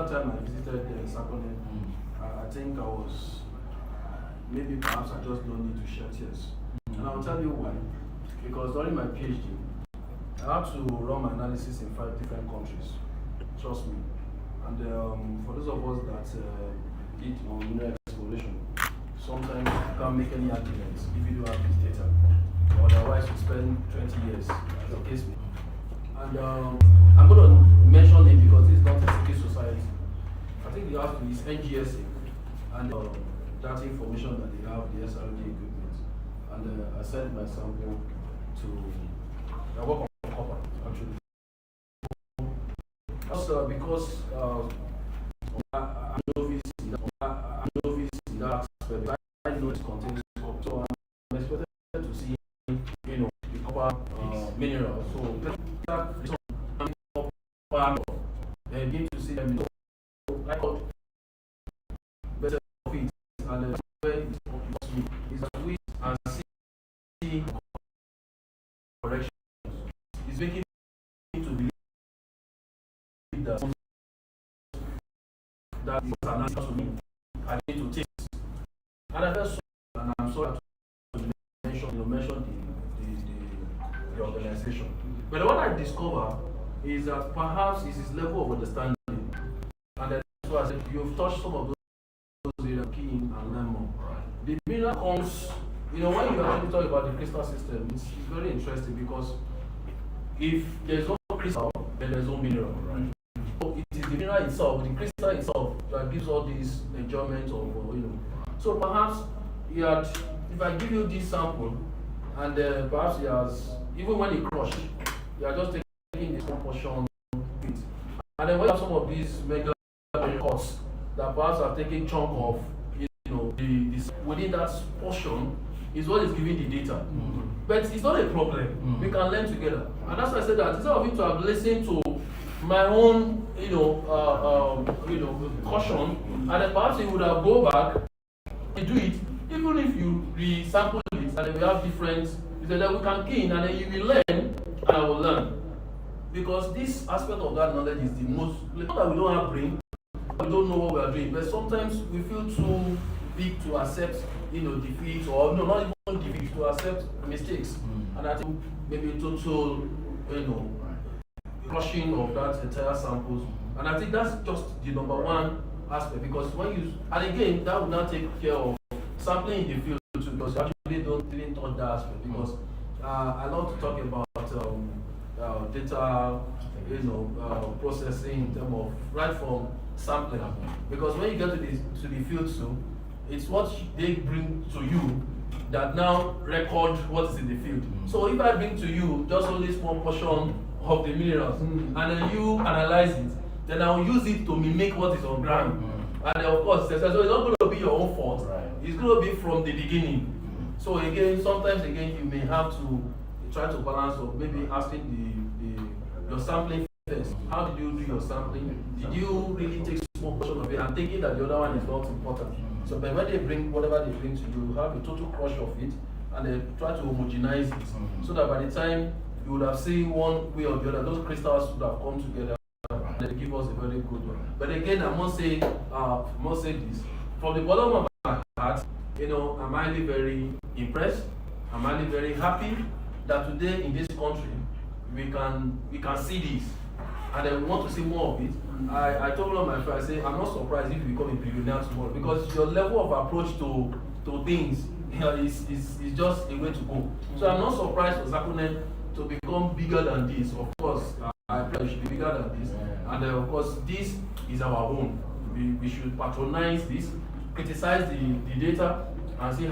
that time I visited Sakone, I think I was, maybe perhaps I just don't need to shed tears. And I'll tell you why. Because during my PhD, I had to run my analysis in 5 different countries. Trust me. And for those of us that did mineral exploration, sometimes you can't make any arguments if you don't have this data. Otherwise, you spend 20 years as a case. And I'm going to mention it because it's not a secret society. I think they have to use NGSA and that information that they have, the SRD equipment. And I sent my sample to, I work on copper actually. Also, because I'm novice in that aspect, I know it contains copper. So I'm expected to see, the copper mineral. So that is copper, and begin to see them. I got better of it, and the way it costs me is that we and see corrections. It's making me to believe that that is an answer to me. I need to take this. And I just and I'm sorry to mention the organization. But what I discover is that perhaps it's his level of understanding. And that's why I said you've touched some of those areas, key in and learn more. The mineral comes, when you actually talk about the crystal system, it's very interesting because if there's no crystal, then there's no mineral. Right? So it is the mineral itself, the crystal itself, that gives all these enjoyment of, So perhaps if I give you this sample, and perhaps he has, even when he crushed, you are just taking this one portion, and then when you have some of these mega cuts that perhaps are taking chunk of, within that portion is what is giving the data. But it's not a problem. We can learn together, and that's why I said that instead of him to have listened to my own, caution, and then perhaps he would have go back and do it. Even if you resample it, and then we have different, he said that we can key in, and then you will learn, and I will learn. Because this aspect of that knowledge is the most, not that we don't have brain, we don't know what we are doing, but sometimes we feel too big to accept, defeat, or no, not even defeat, to accept mistakes. And I think maybe total, crushing of that entire samples. And I think that's just the number one aspect, because and again, that would not take care of sampling in the field too, because you actually didn't touch that aspect, because I love to talk about data, processing in terms of right from sampling, because when you get to the field too, it's what they bring to you that now record what is in the field. So if I bring to you just only small portion of the minerals, and then you analyze it, then I'll use it to mimic what is on ground. And then of course, so it's not going to be your own fault. Right. It's going to be from the beginning. So again, sometimes you may have to try to balance of maybe asking your sampling first. How did you do your sampling? Did you really take small portion of it and thinking that the other one is not important? So but when they bring whatever they bring to you, have a total crush of it, and they try to homogenize it, so that by the time you would have seen one way or the other, those crystals would have come together and they give us a very good one. But again, I must say this from the bottom of my heart. I'm highly very impressed. I'm highly very happy that today in this country we can see this, and then we want to see more of it. I told one of my friends, I say, I'm not surprised if you become a billionaire tomorrow, because your level of approach to things is just a way to go. So I'm not surprised for Zakunen to become bigger than this. Of course, I pray it should be bigger than this. And of course, this is our own. We should patronize this, criticize the data, and see how